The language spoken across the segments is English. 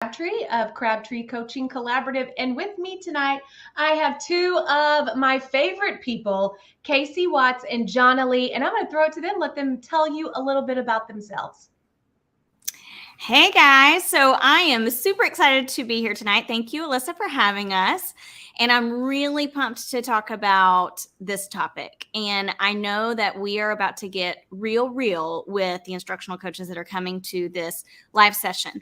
Crabtree of Crabtree Coaching Collaborative. And with me tonight, I have two of my favorite people, Casey Watts and Jonna Lee. And I'm going to throw it to them, let them tell you a little bit about themselves. Hey guys, so I am super excited to be here tonight. Thank you, Alissa, for having us. And I'm really pumped to talk about this topic. And I know that we are about to get real with the instructional coaches that are coming to this live session.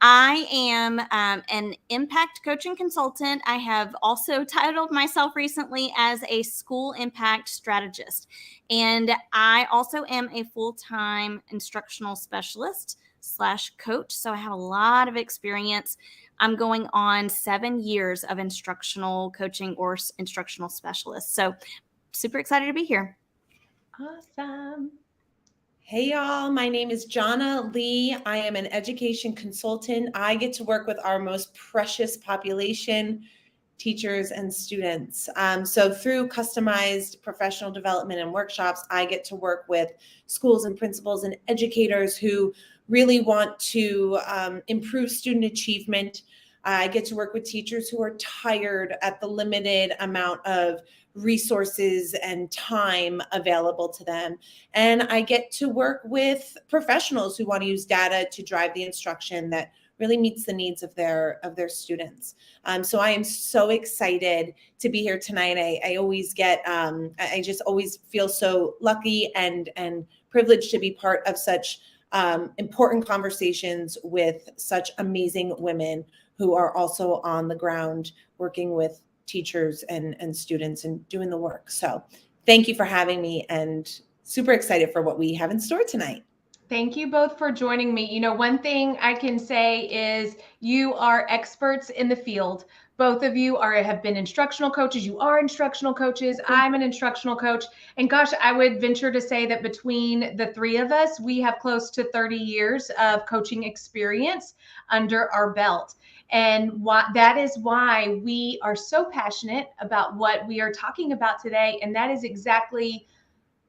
I am an impact coaching consultant. I have also titled myself recently as a school impact strategist. And I also am a full-time instructional specialist / coach. So I have a lot of experience. I'm going on 7 years of instructional coaching or instructional specialist. So super excited to be here. Awesome. Hey y'all, my name is Jonna Lee. I am an education consultant. I get to work with our most precious population, teachers and students. So through customized professional development and workshops, I get to work with schools and principals and educators who really want to improve student achievement. I get to work with teachers who are tired at the limited amount of resources and time available to them. And I get to work with professionals who want to use data to drive the instruction that really meets the needs of their students. So I am so excited to be here tonight. I always get, I just always feel so lucky and privileged to be part of such important conversations with such amazing women who are also on the ground working with teachers and students and doing the work. So thank you for having me and super excited for what we have in store tonight. Thank you both for joining me. You know, one thing I can say is you are experts in the field. Both of you have been instructional coaches. You are instructional coaches. I'm an instructional coach. And gosh, I would venture to say that between the three of us, we have close to 30 years of coaching experience under our belt. And that is why we are so passionate about what we are talking about today. And that is exactly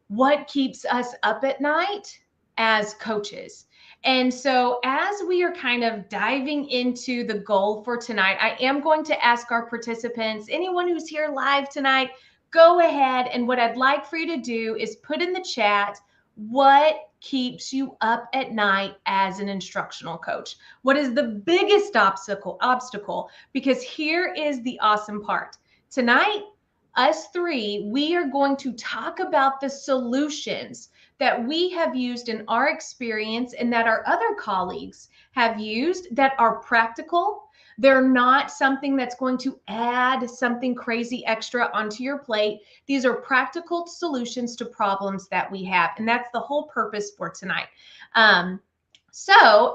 what keeps us up at night as coaches. And so, as we are kind of diving into the goal for tonight, I am going to ask our participants, anyone who's here live tonight, go ahead. And what I'd like for you to do is put in the chat what keeps you up at night as an instructional coach. What is the biggest obstacle? Because here is the awesome part. Tonight, us three, we are going to talk about the solutions that we have used in our experience and that our other colleagues have used that are practical. They're not something that's going to add something crazy extra onto your plate. These are practical solutions to problems that we have. And that's the whole purpose for tonight. And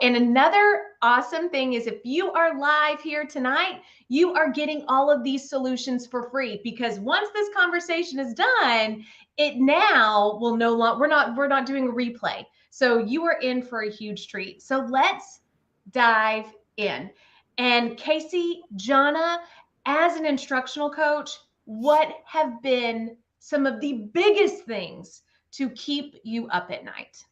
another awesome thing is if you are live here tonight, you are getting all of these solutions for free, because once this conversation is done, it now will no longer, we're not doing a replay. So you are in for a huge treat. So let's dive in. And Casey, Jonna, as an instructional coach, what have been some of the biggest things to keep you up at night?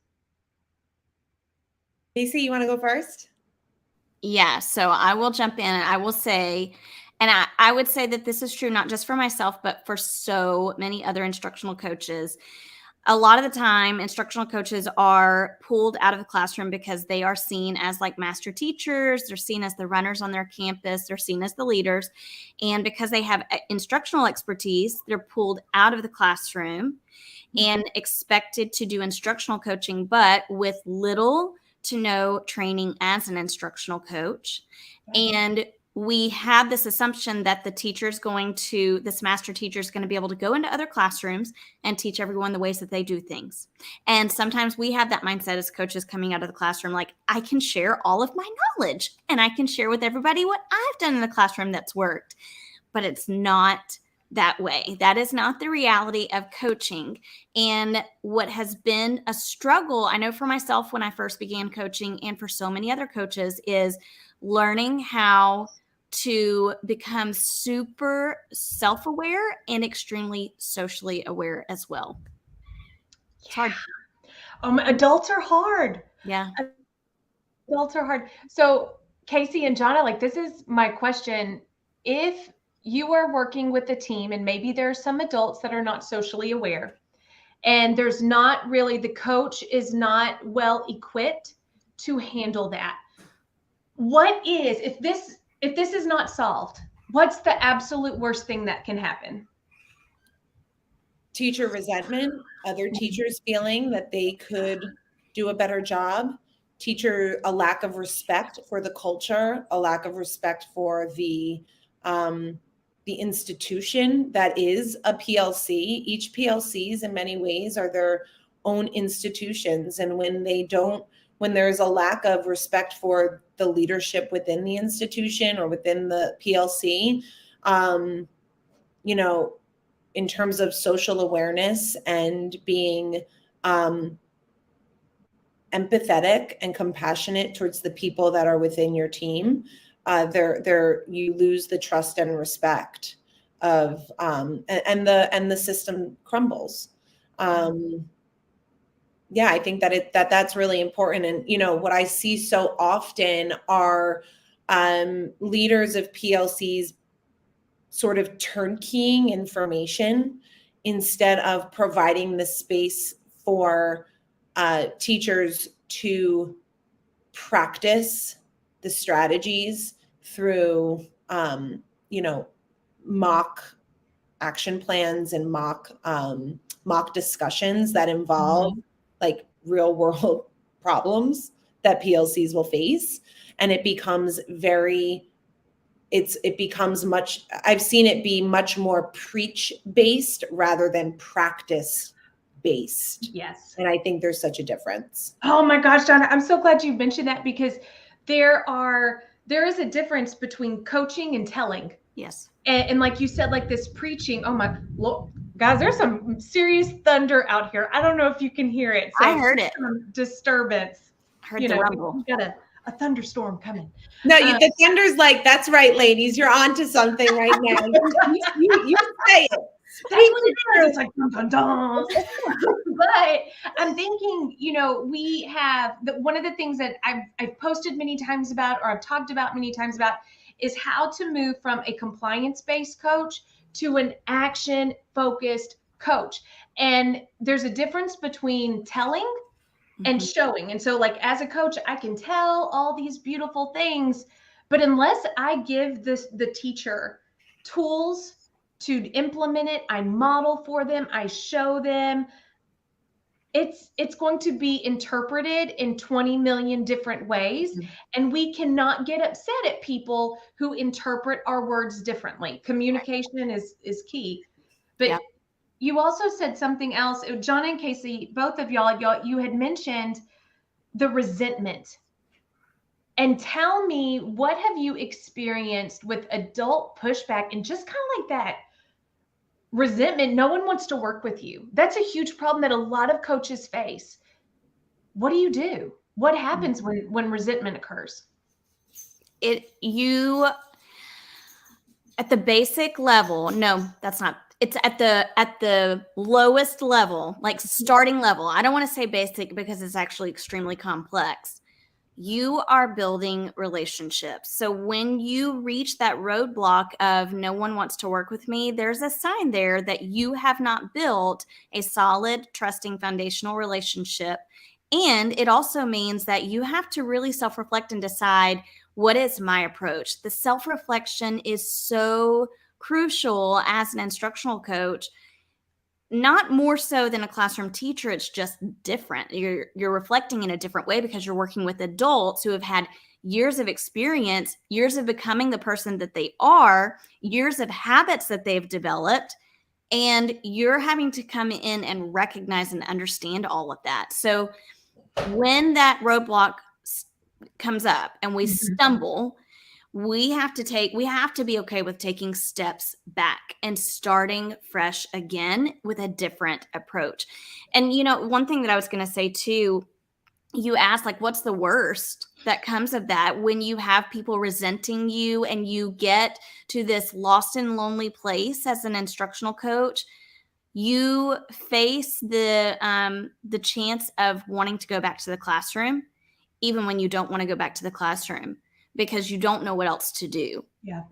Casey, you want to go first? Yeah, so I will jump in and I will say, and I would say that this is true not just for myself, but for so many other instructional coaches. A lot of the time, instructional coaches are pulled out of the classroom because they are seen as like master teachers. They're seen as the runners on their campus. They're seen as the leaders. And because they have instructional expertise, they're pulled out of the classroom and expected to do instructional coaching, but with little to no training as an instructional coach. And we have this assumption that this master teacher is going to be able to go into other classrooms and teach everyone the ways that they do things. And sometimes we have that mindset as coaches coming out of the classroom, like, I can share all of my knowledge and I can share with everybody what I've done in the classroom that's worked. But it's not that way. That is not the reality of coaching. And what has been a struggle, I know for myself when I first began coaching and for so many other coaches, is learning how to become super self-aware and extremely socially aware as well. It's hard. Adults are hard. Yeah. Adults are hard. So Casey and Jonna, like, this is my question. If you are working with a team and maybe there are some adults that are not socially aware, and there's not really, the coach is not well equipped to handle that. What is, if this is not solved, what's the absolute worst thing that can happen? Teacher resentment, other teachers feeling that they could do a better job, a lack of respect for the culture, a lack of respect for the institution that is a PLC. Each PLCs in many ways are their own institutions. And when there's a lack of respect for the leadership within the institution or within the PLC, in terms of social awareness and being empathetic and compassionate towards the people that are within your team, you lose the trust and respect of and the system crumbles. I think that's really important. And what I see so often are leaders of PLCs sort of turnkeying information instead of providing the space for teachers to practice the strategies through, mock action plans and mock discussions that involve like real world problems that PLCs will face. And it becomes I've seen it be much more preach based rather than practice based. Yes. And I think there's such a difference. Oh my gosh, Donna, I'm so glad you mentioned that, because there is a difference between coaching and telling. Yes. And like you said, like this preaching, oh my Lord, guys, there's some serious thunder out here. I don't know if you can hear it. So I heard it. Disturbance. Heard the rumble. We got a thunderstorm coming. No, the thunder's like, that's right, ladies. You're onto something right now. you say it. That's what it is. It's like dun, dun, dun. But I'm thinking, we have one of the things that I've posted many times about, or I've talked about many times about, is how to move from a compliance-based coach to an action-focused coach. And there's a difference between telling and showing. And so, like, as a coach, I can tell all these beautiful things, but unless I give the teacher tools to implement it, I model for them, I show them, it's going to be interpreted in 20 million different ways. And we cannot get upset at people who interpret our words differently. Communication is key. But you also said something else. John and Casey, both of y'all, you had mentioned the resentment. And tell me, what have you experienced with adult pushback and just kind of like that resentment? No one wants to work with you. That's a huge problem that a lot of coaches face. What do you do? What happens when resentment occurs? At the basic level, no, that's not. It's at the lowest level, like starting level. I don't want to say basic because it's actually extremely complex. You are building relationships. So when you reach that roadblock of no one wants to work with me, there's a sign there that you have not built a solid, trusting, foundational relationship. And it also means that you have to really self-reflect and decide, what is my approach? The self-reflection is so crucial as an instructional coach. Not more so than a classroom teacher. It's just different. You're reflecting in a different way because you're working with adults who have had years of experience, years of becoming the person that they are, years of habits that they've developed, and you're having to come in and recognize and understand all of that. So when that roadblock comes up and we stumble, we have to be okay with taking steps back and starting fresh again with a different approach. And, one thing that I was going to say too, you asked, like, what's the worst that comes of that when you have people resenting you and you get to this lost and lonely place as an instructional coach? You face the chance of wanting to go back to the classroom, even when you don't want to go back to the classroom. because you don't know what else to do. Yeah.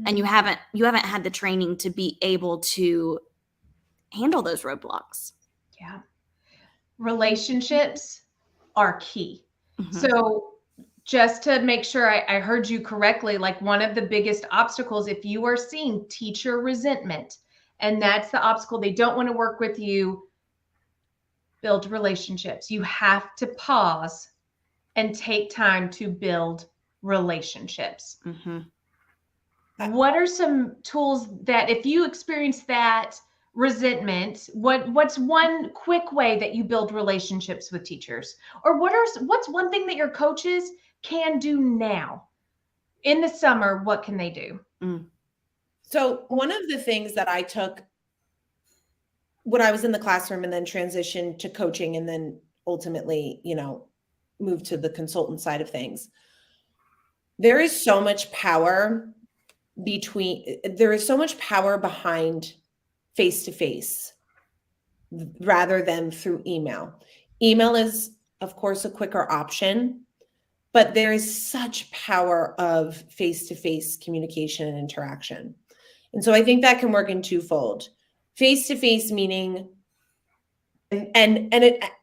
And you haven't had the training to be able to handle those roadblocks. Yeah. Relationships are key. Mhm. So just to make sure I heard you correctly, like one of the biggest obstacles, if you are seeing teacher resentment, and that's the obstacle, they don't want to work with you, build relationships. You have to pause and take time to build relationships. Mhm. What are some tools that if you experience that resentment, what's one quick way that you build relationships with teachers? Or what's one thing that your coaches can do now? In the summer, what can they do? So one of the things that I took when I was in the classroom and then transitioned to coaching and then ultimately, moved to the consultant side of things. There is so much power behind face-to-face rather than through email. Email is, of course, a quicker option, but there is such power of face-to-face communication and interaction. And so I think that can work in twofold. Face-to-face meaning,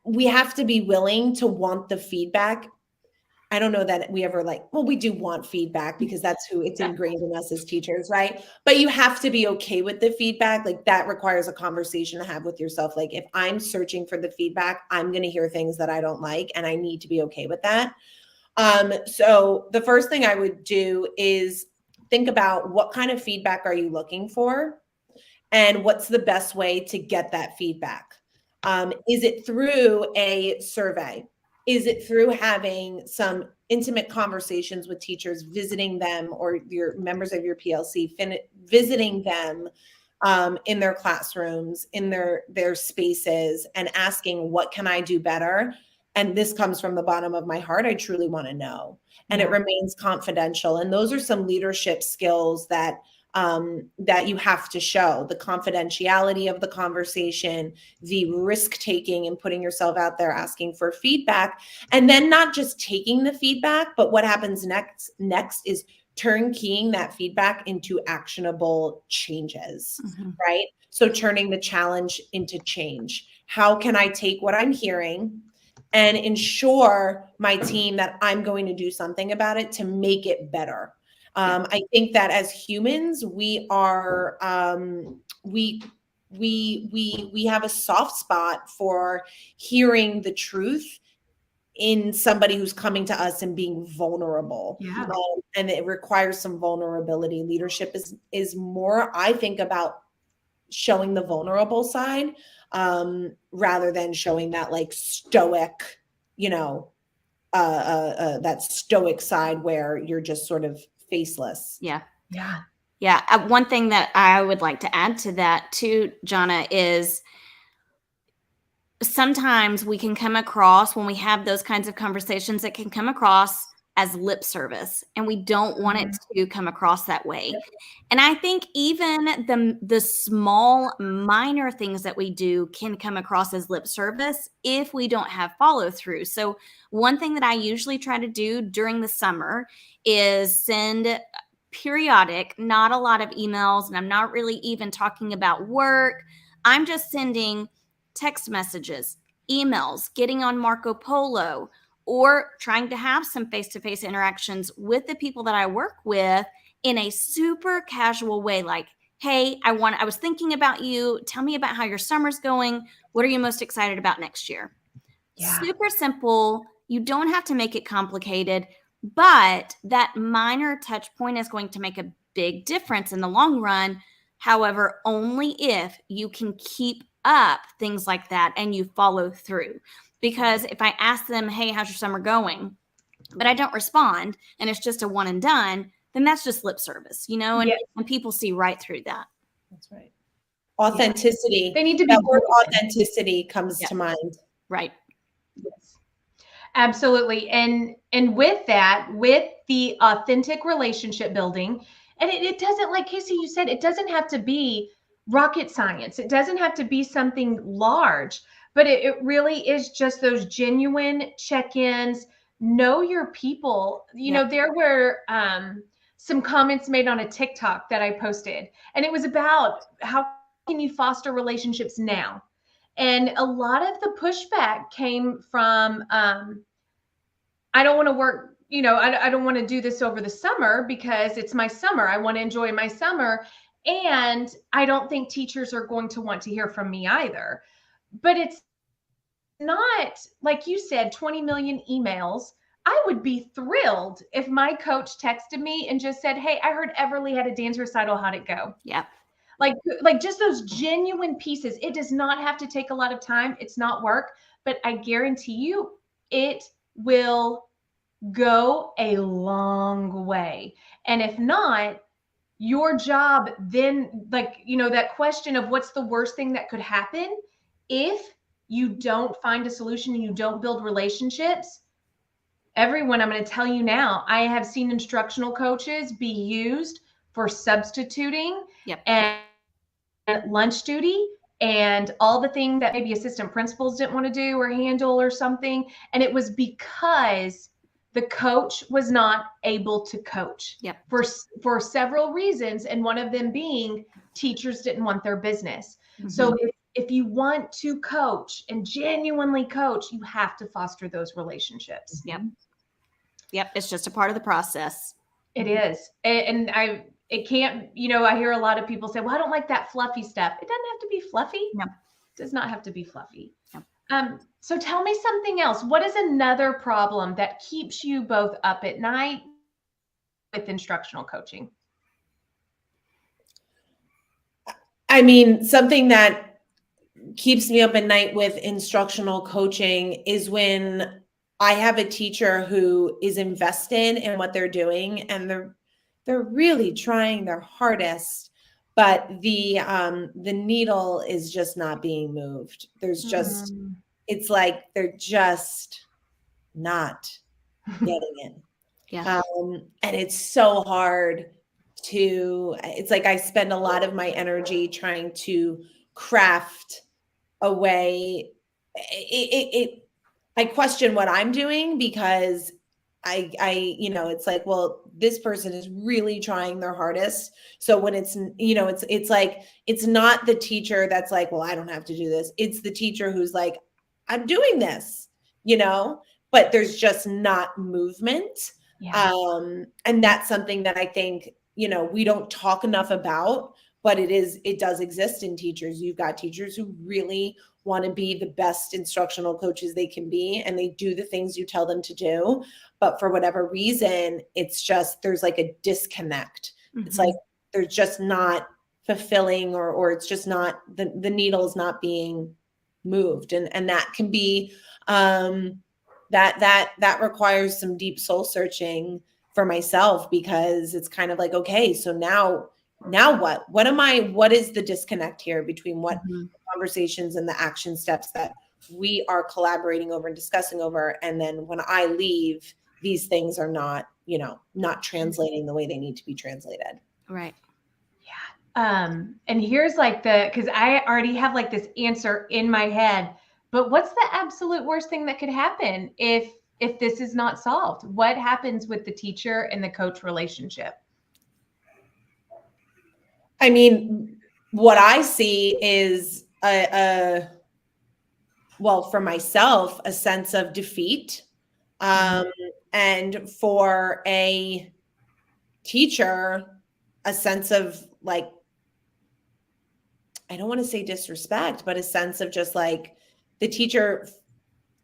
we have to be willing to want the feedback. I don't know that we ever we do want feedback because that's who it's ingrained in us as teachers, right? But you have to be okay with the feedback. Like that requires a conversation to have with yourself. Like if I'm searching for the feedback, I'm going to hear things that I don't like, and I need to be okay with that. So the first thing I would do is think about what kind of feedback are you looking for, and what's the best way to get that feedback? Is it through a survey? Is it through having some intimate conversations with teachers, visiting them, or your members of your PLC, visiting them in their classrooms, in their spaces, and asking, what can I do better? And this comes from the bottom of my heart. I truly want to know. And it remains confidential. And those are some leadership skills that you have to show: the confidentiality of the conversation, the risk taking and putting yourself out there, asking for feedback, and then not just taking the feedback, but what happens next is turnkeying that feedback into actionable changes, right? So turning the challenge into change. How can I take what I'm hearing and ensure my team that I'm going to do something about it to make it better? I think that as humans, we are we have a soft spot for hearing the truth in somebody who's coming to us and being vulnerable. Yeah. And it requires some vulnerability. Leadership is more, I think, about showing the vulnerable side rather than showing that stoic, that stoic side where you're just sort of faceless. Yeah. Yeah. One thing that I would like to add to that too, Jonna, is sometimes we can come across, when we have those kinds of conversations, it can come across as lip service, and we don't want it to come across that way. And I think even the small minor things that we do can come across as lip service if we don't have follow through. So one thing that I usually try to do during the summer is send periodic, not a lot of emails, and I'm not really even talking about work. I'm just sending text messages, emails, getting on Marco Polo, or trying to have some face-to-face interactions with the people that I work with in a super casual way. Like, hey, I was thinking about you. Tell me about how your summer's going. What are you most excited about next year? Yeah. Super simple. You don't have to make it complicated, but that minor touch point is going to make a big difference in the long run. However, only if you can keep up things like that and you follow through. Because if I ask them, hey, how's your summer going? But I don't respond, and it's just a one and done, then that's just lip service, and people see right through that. That's right. Authenticity. They need to be. That word authenticity comes to mind. Right. Yes. Absolutely. And with that, with the authentic relationship building, and it doesn't, like Casey, you said, it doesn't have to be rocket science. It doesn't have to be something large, but it really is just those genuine check-ins, know your people. There were some comments made on a TikTok that I posted, and it was about how can you foster relationships now? And a lot of the pushback came from, I don't want to work, I don't want to do this over the summer because it's my summer. I want to enjoy my summer. And I don't think teachers are going to want to hear from me either. But it's not, like you said, 20 million emails. I would be thrilled if my coach texted me and just said, hey, I heard Everly had a dance recital. How'd it go? Yeah. Like just those genuine pieces. It does not have to take a lot of time. It's not work, but I guarantee you it will go a long way. And if not, your job then, that question of what's the worst thing that could happen if you don't find a solution and you don't build relationships. Everyone, I'm going to tell you now, I have seen instructional coaches be used for substituting and lunch duty and all the things that maybe assistant principals didn't want to do or handle or something. And it was because the coach was not able to coach for several reasons. And one of them being teachers didn't want their business. Mm-hmm. So if you want to coach and genuinely coach, you have to foster those relationships. Yep. It's just a part of the process. It is. And it can't, I hear a lot of people say, well, I don't like that fluffy stuff. It doesn't have to be fluffy. No. It does not have to be fluffy. No. So tell me something else. What is another problem that keeps you both up at night with instructional coaching? I mean, something that keeps me up at night with instructional coaching is when I have a teacher who is invested in what they're doing and they're really trying their hardest, but the needle is just not being moved. There's just, it's like they're just not getting it. Yeah. And it's so hard it's like I spend a lot of my energy trying to craft a way. I question what I'm doing because I it's like, well, this person is really trying their hardest. So when it's like, it's not the teacher that's like, well, I don't have to do this. It's the teacher who's like, I'm doing this, but there's just not movement. Yeah. And that's something that I think, we don't talk enough about, but it does exist in teachers. You've got teachers who really want to be the best instructional coaches they can be, and they do the things you tell them to do. But for whatever reason, it's just, there's like a disconnect. Mm-hmm. It's like, they're just not fulfilling or it's just not, the needle's not being moved. And that can be, that requires some deep soul searching for myself, because it's kind of like, okay, so now what is the disconnect here between what conversations and the action steps that we are collaborating over and discussing over, and then when I leave, these things are not translating the way they need to be translated. Right. Yeah. And here's because I already have this answer in my head, but what's the absolute worst thing that could happen if this is not solved? What happens with the teacher and the coach relationship? I mean, what I see is for myself, a sense of defeat. And for a teacher, a sense of I don't want to say disrespect, but a sense of just the teacher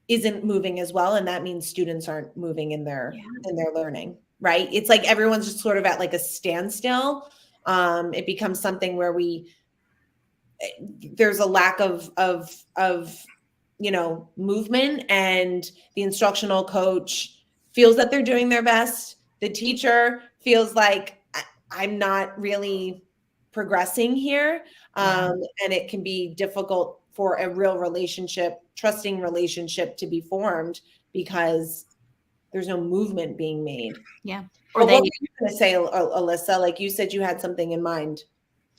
isn't moving as well. And that means students aren't moving in their learning, right? It's like everyone's just sort of at a standstill. It becomes something where there's a lack of movement, and the instructional coach feels that they're doing their best. The teacher feels like I'm not really progressing here. And it can be difficult for a real trusting relationship to be formed because there's no movement being made. Yeah. Or what were you going to say, Alissa? You said you had something in mind.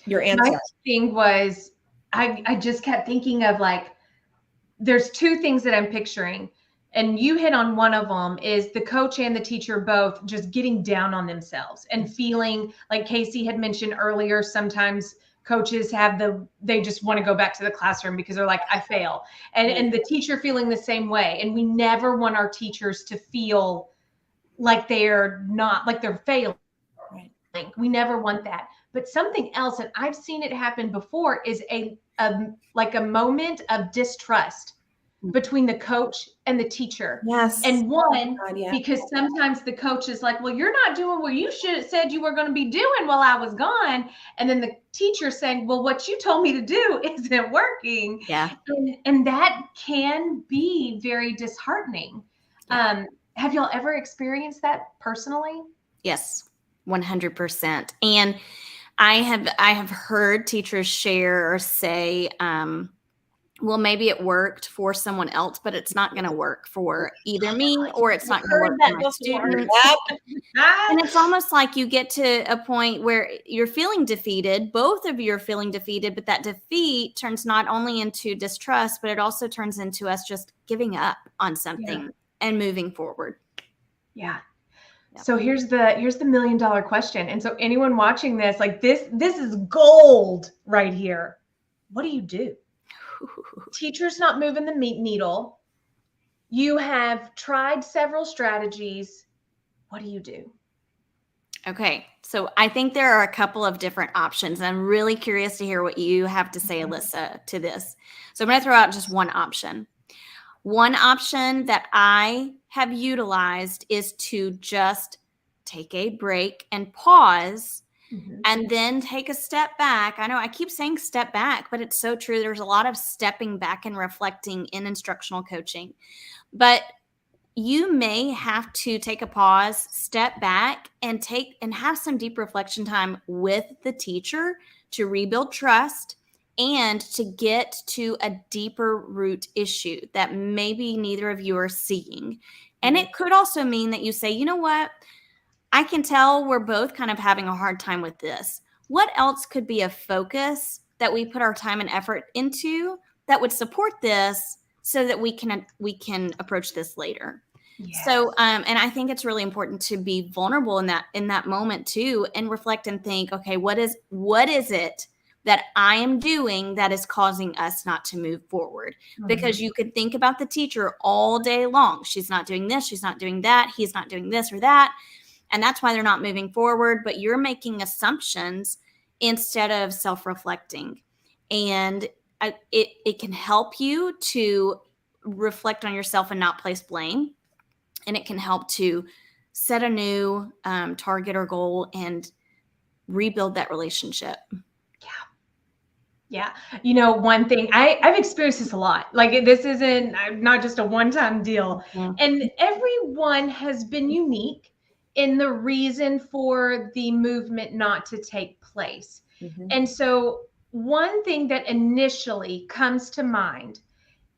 Your answer. My thing was, I just kept thinking of there's two things that I'm picturing. and you hit on one of them, is the coach and the teacher both just getting down on themselves and feeling like Casey had mentioned earlier, sometimes coaches they just want to go back to the classroom because they're like, I fail. And the teacher feeling the same way. And we never want our teachers to feel like they're failing. Right. We never want that. But something else, and I've seen it happen before, is a moment of distrust between the coach and the teacher. Yes. And because sometimes the coach is like, well, you're not doing what you should have said you were going to be doing while I was gone. And then the teacher saying, well, what you told me to do isn't working. Yeah. And that can be very disheartening. Yeah. Have y'all ever experienced that personally? Yes, 100%. And I have heard teachers share or say, well, maybe it worked for someone else, but it's not going to work for either me, or it's not going to work for my students. And it's almost like you get to a point where you're feeling defeated. Both of you are feeling defeated, but that defeat turns not only into distrust, but it also turns into us just giving up on something and moving forward. Yeah. So here's the $1 million question. And so anyone watching this, like this is gold right here. What do you do? Teacher's not moving the needle. You have tried several strategies. What do you do? Okay. So I think there are a couple of different options. I'm really curious to hear what you have to say, Alissa, to this. So I'm going to throw out just one option. One option that I have utilized is to just take a break and pause and then take a step back. I know I keep saying step back, but it's so true. There's a lot of stepping back and reflecting in instructional coaching. But you may have to take a pause, step back, and have some deep reflection time with the teacher to rebuild trust and to get to a deeper root issue that maybe neither of you are seeing. And it could also mean that you say, you know what? I can tell we're both kind of having a hard time with this. What else could be a focus that we put our time and effort into that would support this so that we can approach this later? Yes. So, and I think it's really important to be vulnerable in that moment too, and reflect and think, okay, what is it that I am doing that is causing us not to move forward? Because you could think about the teacher all day long. She's not doing this. She's not doing that. He's not doing this or that. And that's why they're not moving forward. But you're making assumptions instead of self-reflecting. And it can help you to reflect on yourself and not place blame. And it can help to set a new target or goal and rebuild that relationship. Yeah. You know, one thing I've experienced this a lot. Like this isn't not just a one-time deal. And everyone has been unique in the reason for the movement not to take place. And so one thing that initially comes to mind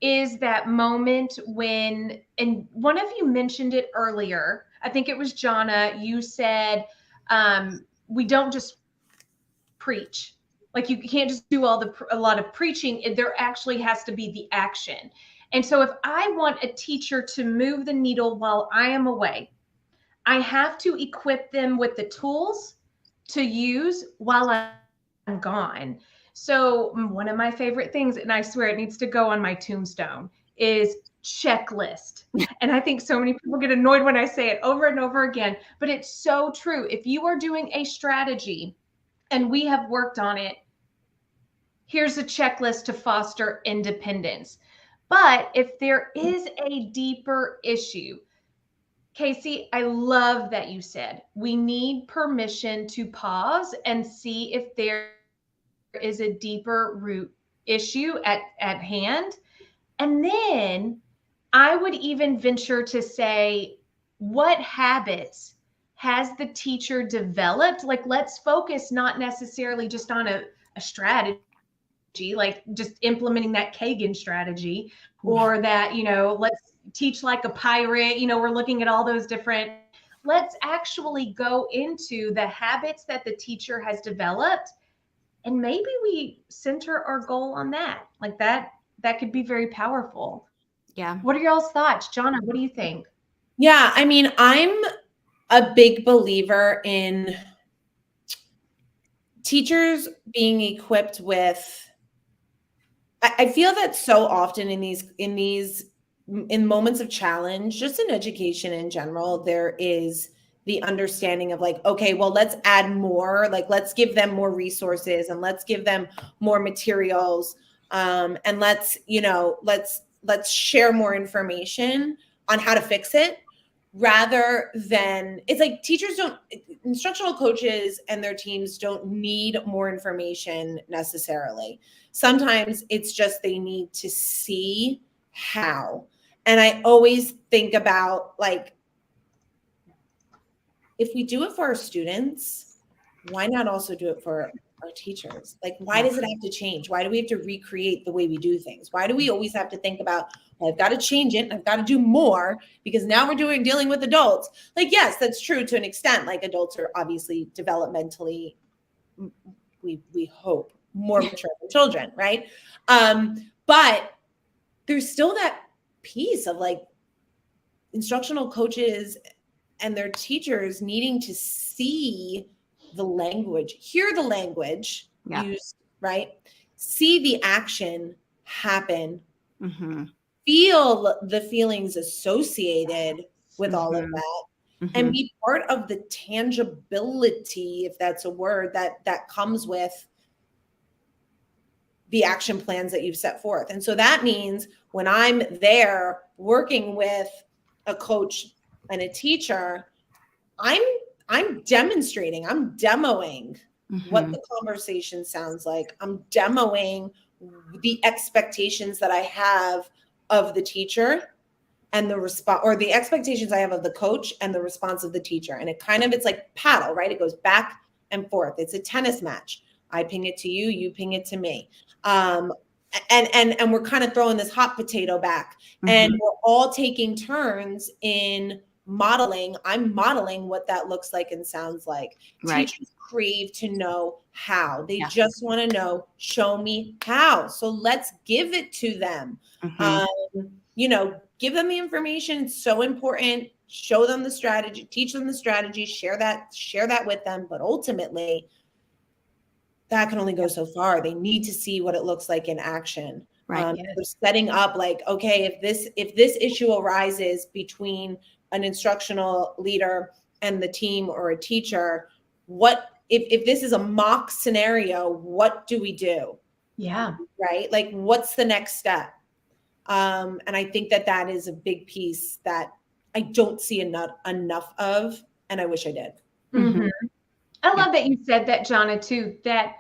is that moment when, and one of you mentioned it earlier, I think it was Jonna, you said, we don't just preach. Like you can't just do a lot of preaching. There actually has to be the action. And so if I want a teacher to move the needle while I am away, I have to equip them with the tools to use while I'm gone. So one of my favorite things, and I swear it needs to go on my tombstone, is checklist. And I think so many people get annoyed when I say it over and over again, but it's so true. If you are doing a strategy and we have worked on it, here's a checklist to foster independence. But if there is a deeper issue, Casey, I love that you said we need permission to pause and see if there is a deeper root issue at hand. And then I would even venture to say, what habits has the teacher developed? Like, let's focus not necessarily just on a strategy, like just implementing that Kagan strategy, or that, let's teach like a pirate, we're looking at all those different, let's actually go into the habits that the teacher has developed. And maybe we center our goal on that. Like that could be very powerful. Yeah. What are y'all's thoughts? Jonna, what do you think? Yeah, I mean, I'm a big believer in teachers being equipped with, I feel that so often in moments of challenge, just in education in general, there is the understanding of like, okay, well, let's add more, like let's give them more resources and let's give them more materials. And let's share more information on how to fix it, rather than, it's like instructional coaches and their teams don't need more information necessarily. Sometimes it's just they need to see how. And I always think about, like, if we do it for our students, why not also do it for our teachers? Like, why does it have to change? Why do we have to recreate the way we do things? Why do we always have to think about, well, I've got to change it, I've got to do more because now we're dealing with adults? Like, yes, that's true to an extent. Like, adults are obviously developmentally, we hope, more mature than children, right? But there's still that piece of like instructional coaches and their teachers needing to see the language, hear the language used, right? See the action happen, feel the feelings associated with all of that, and be part of the tangibility, if that's a word, that comes with the action plans that you've set forth. And so that means when I'm there working with a coach and a teacher, I'm demonstrating, I'm demoing what the conversation sounds like. I'm demoing the expectations that I have of the teacher and the response, or the expectations I have of the coach and the response of the teacher. And it's like paddle, right? It goes back and forth. It's a tennis match. I ping it to you, you ping it to me. And we're kind of throwing this hot potato back, and we're all taking turns in modeling. I'm modeling what that looks like and sounds like. Right. Teachers crave to know how. They just want to know, show me how. So let's give it to them. Give them the information. It's so important. Show them the strategy, teach them the strategy, share that with them. But ultimately, that can only go so far. They need to see what it looks like in action. Right. They're setting up like, okay, if this issue arises between an instructional leader and the team or a teacher, what if this is a mock scenario, what do we do? Yeah. Right. Like, what's the next step? And I think that is a big piece that I don't see enough of, and I wish I did. I love that you said that, Jonna, too, that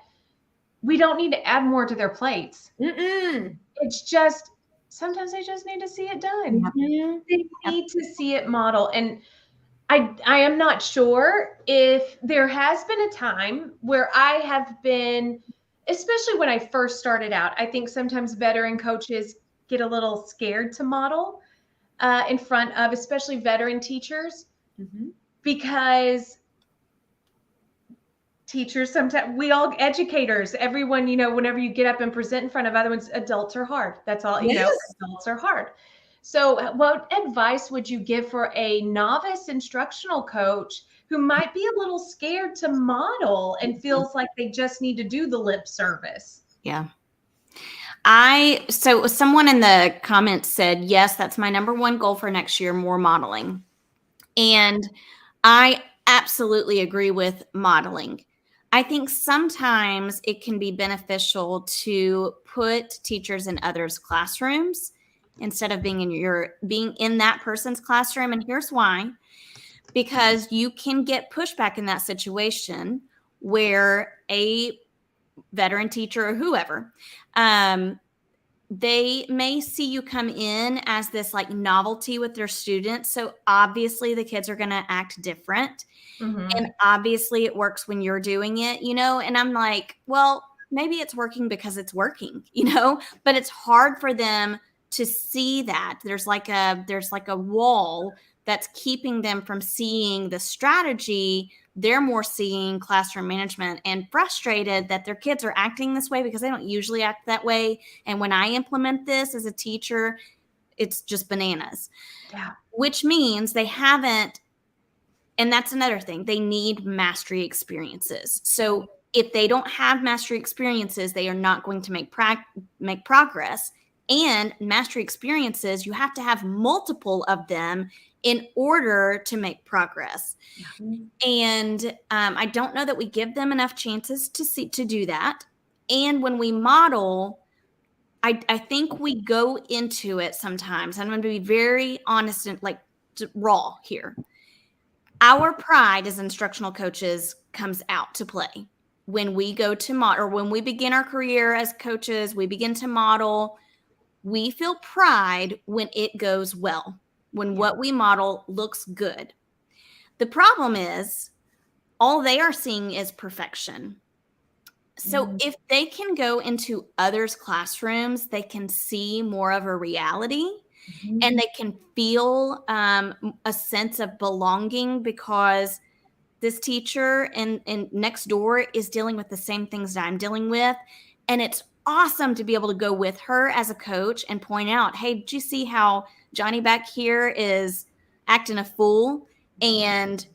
we don't need to add more to their plates. It's just, sometimes they just need to see it done. They need to see it model. And I am not sure if there has been a time where I have been, especially when I first started out, I think sometimes veteran coaches get a little scared to model in front of especially veteran teachers, because teachers, sometimes we all educators, everyone, whenever you get up and present in front of other ones, adults are hard. That's all, adults are hard. So what advice would you give for a novice instructional coach who might be a little scared to model and feels like they just need to do the lip service? Yeah. So someone in the comments said, yes, that's my number one goal for next year, more modeling. And I absolutely agree with modeling. I think sometimes it can be beneficial to put teachers in others' classrooms instead of being in that person's classroom. And here's why. Because you can get pushback in that situation where a veteran teacher or whoever, they may see you come in as this like novelty with their students. So obviously the kids are going to act different. And obviously it works when you're doing it, and I'm like, well, maybe it's working because it's working, but it's hard for them to see that there's like a wall that's keeping them from seeing the strategy. They're more seeing classroom management and frustrated that their kids are acting this way because they don't usually act that way. And when I implement this as a teacher, it's just bananas. Yeah. Which means they haven't, and that's another thing, they need mastery experiences. So if they don't have mastery experiences, they are not going to make progress. And mastery experiences, you have to have multiple of them in order to make progress. And I don't know that we give them enough chances to do that. And when we model, I think we go into it sometimes. I'm going to be very honest and like raw here. Our pride as instructional coaches comes out to play when we go to model, or when we begin our career as coaches, we begin to model. We feel pride when it goes well, when what we model looks good. The problem is all they are seeing is perfection. So if they can go into others' classrooms, they can see more of a reality, and they can feel a sense of belonging, because this teacher and next door is dealing with the same things that I'm dealing with. And it's awesome to be able to go with her as a coach and point out, hey, did you see how Johnny back here is acting a fool? And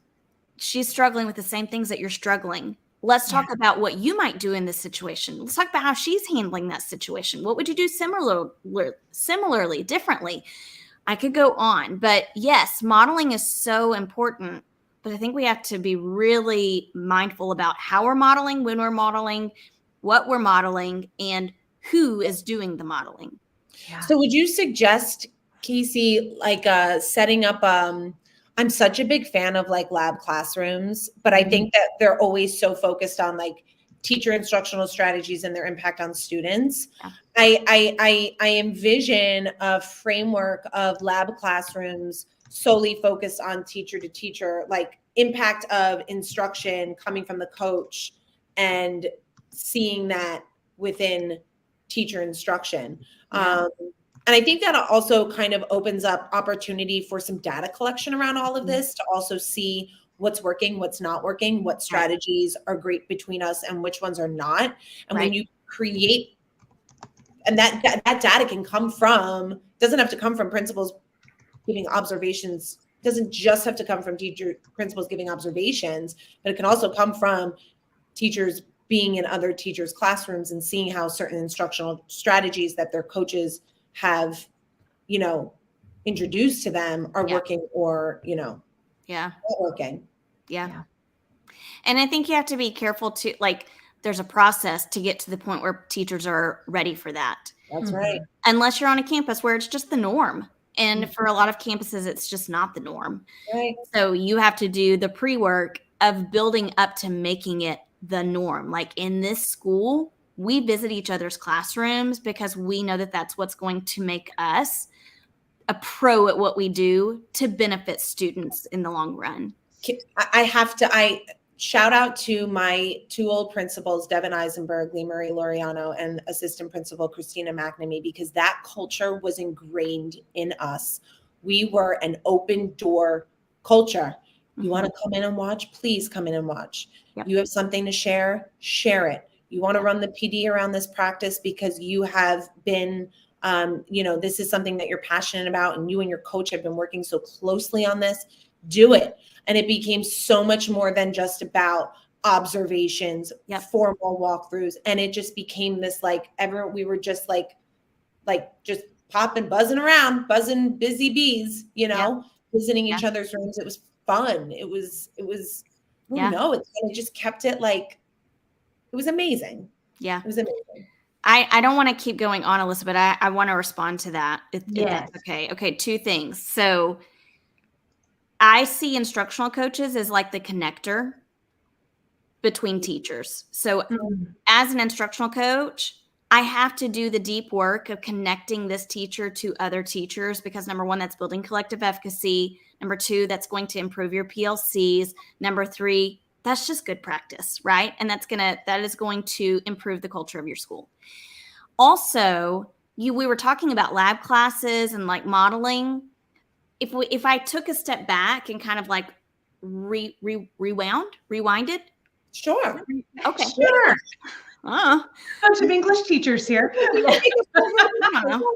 she's struggling with the same things that you're struggling. Let's talk about what you might do in this situation. Let's talk about how she's handling that situation. What would you do similarly, differently? I could go on, but yes, modeling is so important. But I think we have to be really mindful about how we're modeling, when we're modeling, what we're modeling, and who is doing the modeling. Yeah. So would you suggest, Casey, like setting up, I'm such a big fan of like lab classrooms, but I think that they're always so focused on like teacher instructional strategies and their impact on students. Yeah. I envision a framework of lab classrooms solely focused on teacher to teacher, like impact of instruction coming from the coach and seeing that within teacher instruction. Yeah. And I think that also kind of opens up opportunity for some data collection around all of this to also see what's working, what's not working, what strategies are great between us and which ones are not. And when you create, and that data can come from, doesn't have to come from principals giving observations, doesn't just have to come from principals giving observations, but it can also come from teachers being in other teachers' classrooms and seeing how certain instructional strategies that their coaches have, introduced to them are working or, not working. Yeah. And I think you have to be careful to, like, there's a process to get to the point where teachers are ready for that. That's right. Unless you're on a campus where it's just the norm. And for a lot of campuses, it's just not the norm. Right. So you have to do the pre-work of building up to making it the norm. Like in this school, we visit each other's classrooms because we know that that's what's going to make us a pro at what we do to benefit students in the long run. I shout out to my two old principals, Devin Eisenberg, Lee Marie Loriano, and assistant principal Christina McNamee, because that culture was ingrained in us. We were an open door culture. You want to come in and watch? Please come in and watch. Yep. You have something to share it. You want to run the PD around this practice because you have been, this is something that you're passionate about and you and your coach have been working so closely on this, do it. And it became so much more than just about observations, formal walkthroughs. And it just became this we were just like just popping, buzzing around, buzzing busy bees, visiting each other's rooms. It was fun. It just kept it it was amazing. Yeah. It was amazing. I don't want to keep going on, Alissa, but I want to respond to that. If that's okay. Okay. Two things. So I see instructional coaches as like the connector between teachers. So as an instructional coach, I have to do the deep work of connecting this teacher to other teachers because number one, that's building collective efficacy. Number two, that's going to improve your PLCs. Number three, that's just good practice, right? And that is going to improve the culture of your school. Also, we were talking about lab classes and like modeling. If I took a step back and kind of like rewinded. Sure. Okay. Sure. Bunch of English teachers here. I don't know.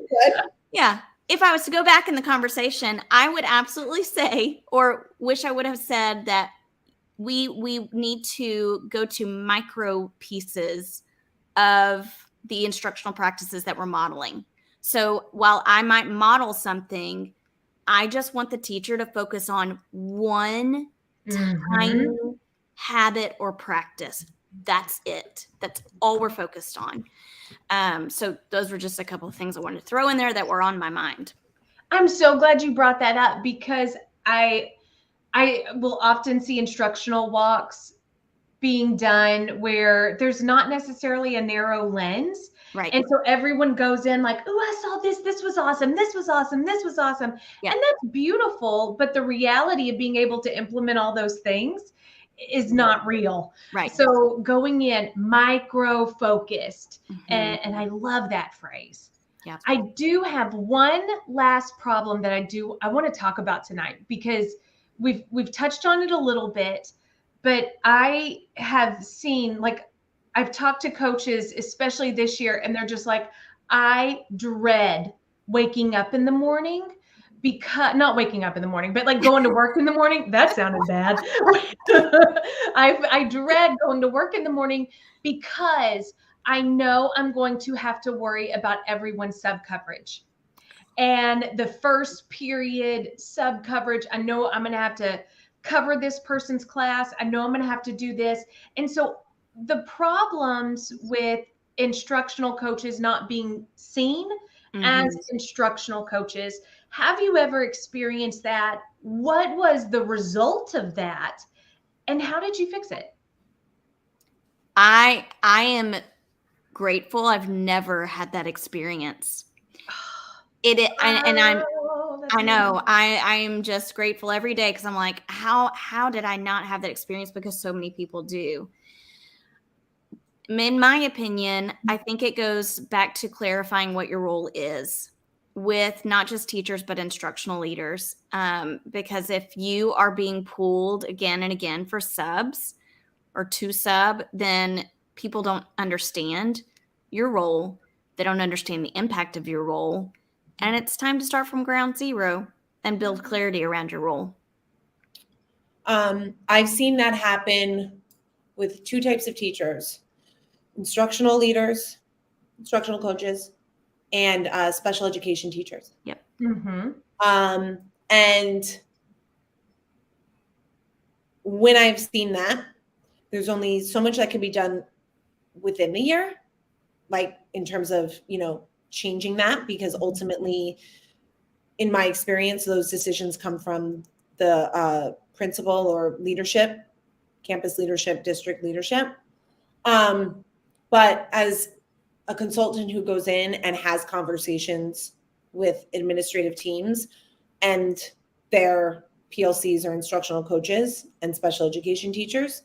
Yeah. if I was to go back in the conversation, I would absolutely say, or wish I would have said, that we need to go to micro pieces of the instructional practices that we're modeling. So while I might model something, I just want the teacher to focus on one tiny habit or practice. That's it. That's all we're focused on. So those were just a couple of things I wanted to throw in there that were on my mind. I'm so glad you brought that up, because I will often see instructional walks being done where there's not necessarily a narrow lens. Right. And so everyone goes in like, oh, I saw this. This was awesome. This was awesome. This was awesome. Yeah. And that's beautiful. But the reality of being able to implement all those things is not real. Right. So going in micro focused, and I love that phrase. Yeah. I do have one last problem that I want to talk about tonight, because we've touched on it a little bit, but I have seen, like, I've talked to coaches, especially this year, and they're just like, I dread waking up in the morning, because not waking up in the morning, but like going to work in the morning. That sounded bad. I dread going to work in the morning, because I know I'm going to have to worry about everyone's sub coverage. And the first period sub coverage, I know I'm going to have to cover this person's class. I know I'm going to have to do this. And so the problems with instructional coaches not being seen as instructional coaches, have you ever experienced that? What was the result of that? And how did you fix it? I am grateful I've never had that experience. I know I am just grateful every day, because I'm like, how did I not have that experience? Because so many people do. In my opinion, I think it goes back to clarifying what your role is with not just teachers, but instructional leaders. Because if you are being pulled again and again for subs or to sub, then people don't understand your role. They don't understand the impact of your role. And it's time to start from ground zero and build clarity around your role. I've seen that happen with two types of teachers: instructional leaders, instructional coaches, and special education teachers. Yep. And when I've seen that, there's only so much that can be done within the year, like in terms of, changing that, because ultimately, in my experience, those decisions come from the principal or leadership, campus leadership, district leadership. But as a consultant who goes in and has conversations with administrative teams and their PLCs or instructional coaches and special education teachers,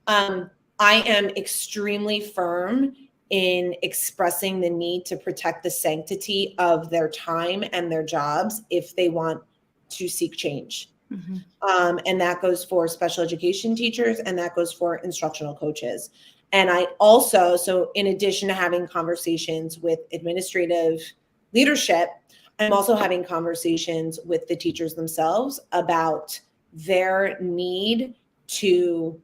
I am extremely firm in expressing the need to protect the sanctity of their time and their jobs if they want to seek change. And that goes for special education teachers, and that goes for instructional coaches. And I also, so in addition to having conversations with administrative leadership, I'm also having conversations with the teachers themselves about their need to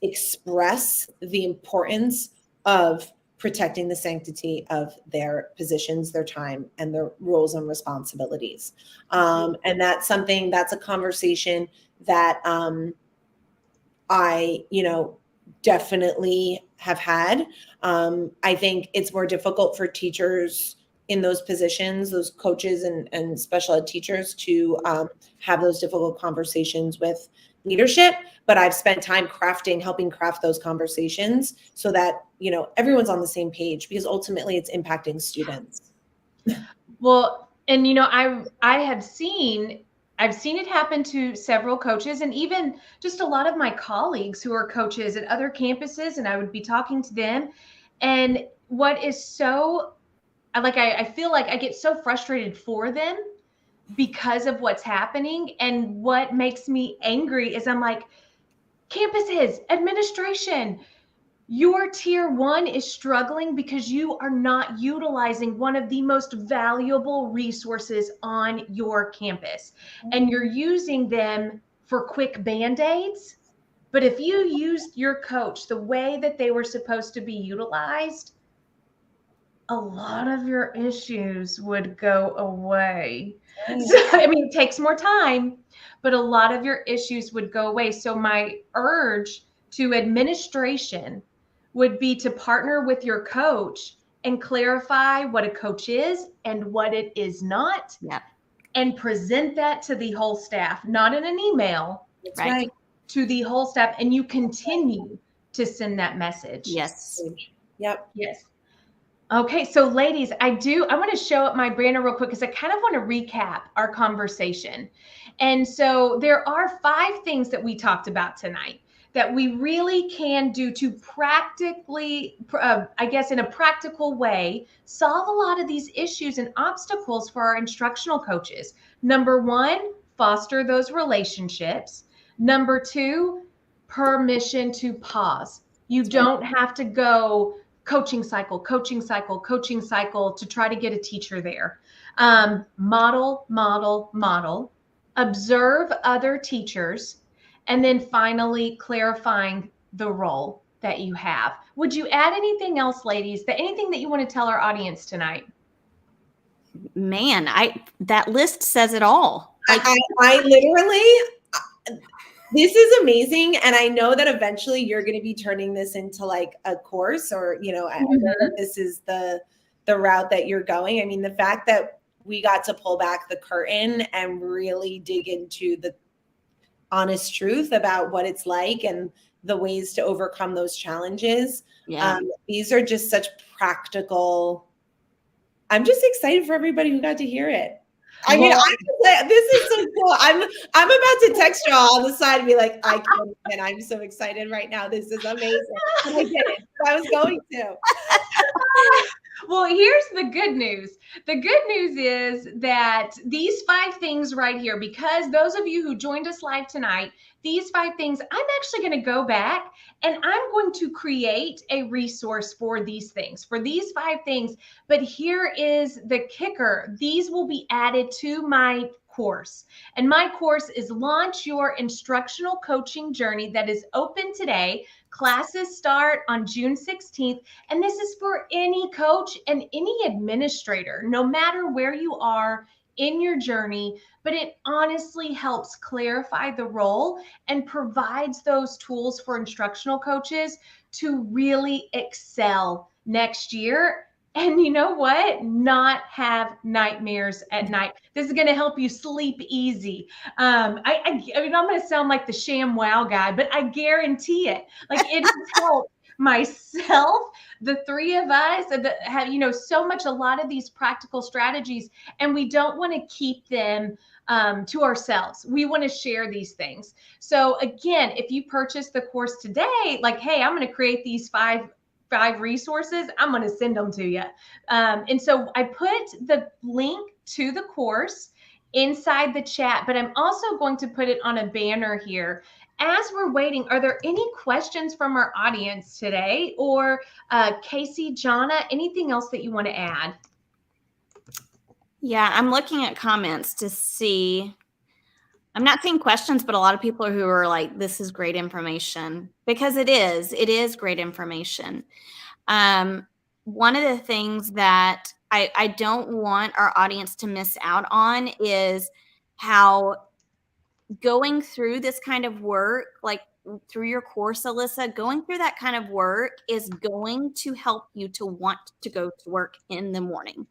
express the importance of protecting the sanctity of their positions, their time, and their roles and responsibilities. And that's a conversation that I, definitely have had. I think it's more difficult for teachers in those positions, those coaches and special ed teachers, to have those difficult conversations with leadership. But I've spent time helping craft those conversations so that, everyone's on the same page, because ultimately it's impacting students. Well, and I've seen it happen to several coaches, and even just a lot of my colleagues who are coaches at other campuses, and I would be talking to them. And what is so, I feel like I get so frustrated for them because of what's happening. And what makes me angry is I'm like, campuses, administration, Your tier 1 is struggling because you are not utilizing one of the most valuable resources on your campus, and you're using them for quick band-aids. But if you used your coach the way that they were supposed to be utilized, a lot of your issues would go away. So, I mean, it takes more time, but a lot of your issues would go away. So my urge to administration would be to partner with your coach and clarify what a coach is and what it is not, Yep. and present that to the whole staff, not in an email, That's Right. right. to the whole staff. And you continue to send that message. Yes. Yep. Yes. Okay, so ladies, I want to show up my banner real quick because I kind of want to recap our conversation. And so there are 5 things that we talked about tonight that we really can do to practically, I guess in a practical way, solve a lot of these issues and obstacles for our instructional coaches. Number 1, foster those relationships. Number 2, permission to pause. You don't have to go coaching cycle to try to get a teacher there. Model, observe other teachers, and then finally clarifying the role that you have. Would you add anything else, ladies? Anything that you want to tell our audience tonight? Man, that list says it all. Like, I literally, this is amazing. And I know that eventually you're going to be turning this into like a course, or, you know, I know that this is the route that you're going. I mean, the fact that we got to pull back the curtain and really dig into the honest truth about what it's like and the ways to overcome those challenges. yeah. These are just such practical. I'm just excited for everybody who got to hear it. I mean, this is so cool. I'm about to text y'all on the side and be like, I can't, and I'm so excited right now. This is amazing. And I did it. I was going to. Well, here's the good news. The good news is that these 5 things right here, because those of you who joined us live tonight, these 5 things, I'm actually going to go back and I'm going to create a resource for these things, for these 5 things. But here is the kicker. These will be added to my course. And my course is Launch Your Instructional Coaching Journey, that is open today. Classes start on June 16th. And this is for any coach and any administrator, no matter where you are in your journey. But it honestly helps clarify the role and provides those tools for instructional coaches to really excel next year. And you know what? Not have nightmares at night. This is going to help you sleep easy. I mean, I'm going to sound like the sham wow guy, but I guarantee it. Like, it has helped myself, the 3 of us have, you know, so much, a lot of these practical strategies, and we don't want to keep them to ourselves. We want to share these things. So again, if you purchase the course today, like, hey, I'm going to create these five resources, I'm going to send them to you. And so I put the link to the course inside the chat, but I'm also going to put it on a banner here. As we're waiting, are there any questions from our audience today? Or Casey, Jonna, anything else that you want to add? Yeah, I'm looking at comments to see. I'm not seeing questions, but a lot of people who are like, this is great information, because it is great information. One of the things that I don't want our audience to miss out on is how going through this kind of work, like through your course, Alissa, going through that kind of work is going to help you to want to go to work in the morning.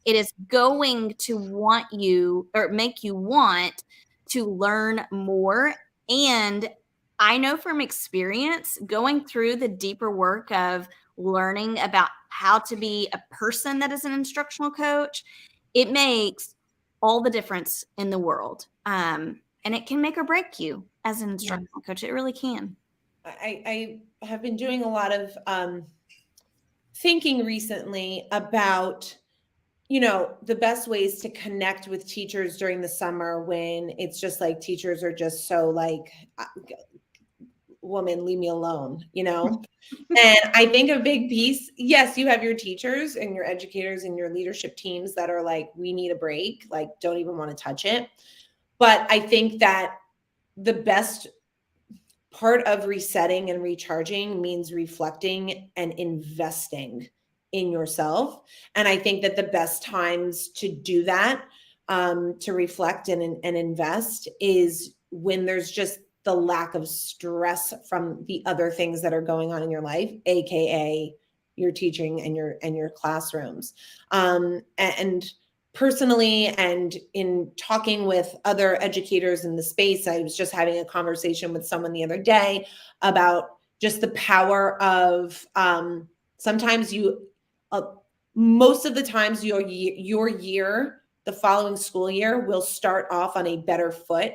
It is going to want you, or make you want to learn more. And I know from experience, going through the deeper work of learning about how to be a person that is an instructional coach, it makes all the difference in the world. And it can make or break you as an instructional coach. It really can. I have been doing a lot of thinking recently about, you know, the best ways to connect with teachers during the summer when it's just like teachers are just so like woman, leave me alone, you know? And I think a big piece, yes, you have your teachers and your educators and your leadership teams that are like, we need a break, like, don't even want to touch it. But I think that the best part of resetting and recharging means reflecting and investing in yourself. And I think that the best times to do that, to reflect and invest, is when there's just the lack of stress from the other things that are going on in your life, aka your teaching and your classrooms. And personally, and in talking with other educators in the space, I was just having a conversation with someone the other day about just the power of sometimes most of the times your year, the following school year, will start off on a better foot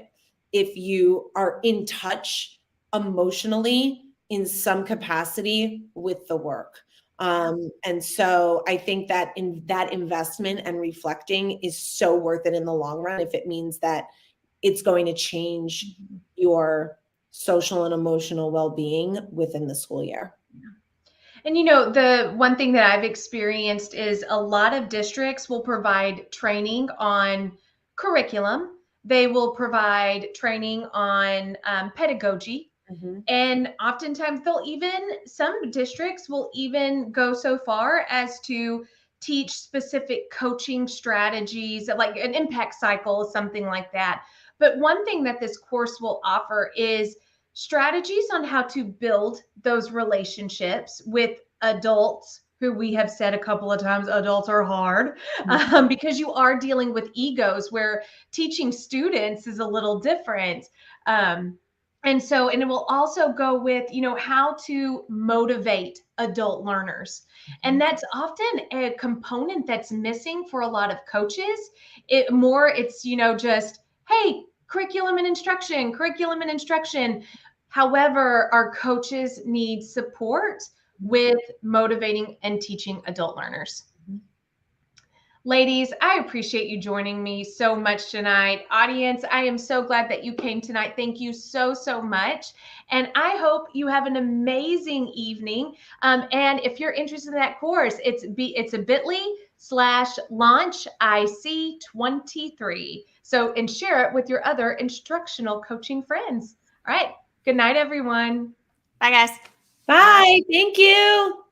if you are in touch emotionally in some capacity with the work. And so I think that in that investment and reflecting is so worth it in the long run, if it means that it's going to change your social and emotional well-being within the school year. And you know, the one thing that I've experienced is a lot of districts will provide training on curriculum. They will provide training on pedagogy. Mm-hmm. And oftentimes some districts will even go so far as to teach specific coaching strategies, like an impact cycle, something like that. But one thing that this course will offer is strategies on how to build those relationships with adults who, we have said a couple of times, adults are hard, because you are dealing with egos, where teaching students is a little different. And it will also go with, you know, how to motivate adult learners. And that's often a component that's missing for a lot of coaches. It's, you know, just, hey, curriculum and instruction. However, our coaches need support with motivating and teaching adult learners. Ladies, I appreciate you joining me so much tonight. Audience, I am so glad that you came tonight. Thank you so, so much. And I hope you have an amazing evening. And if you're interested in that course, it's a bit.ly/launch IC23. So, and share it with your other instructional coaching friends. All right. Good night, everyone. Bye, guys. Bye. Thank you.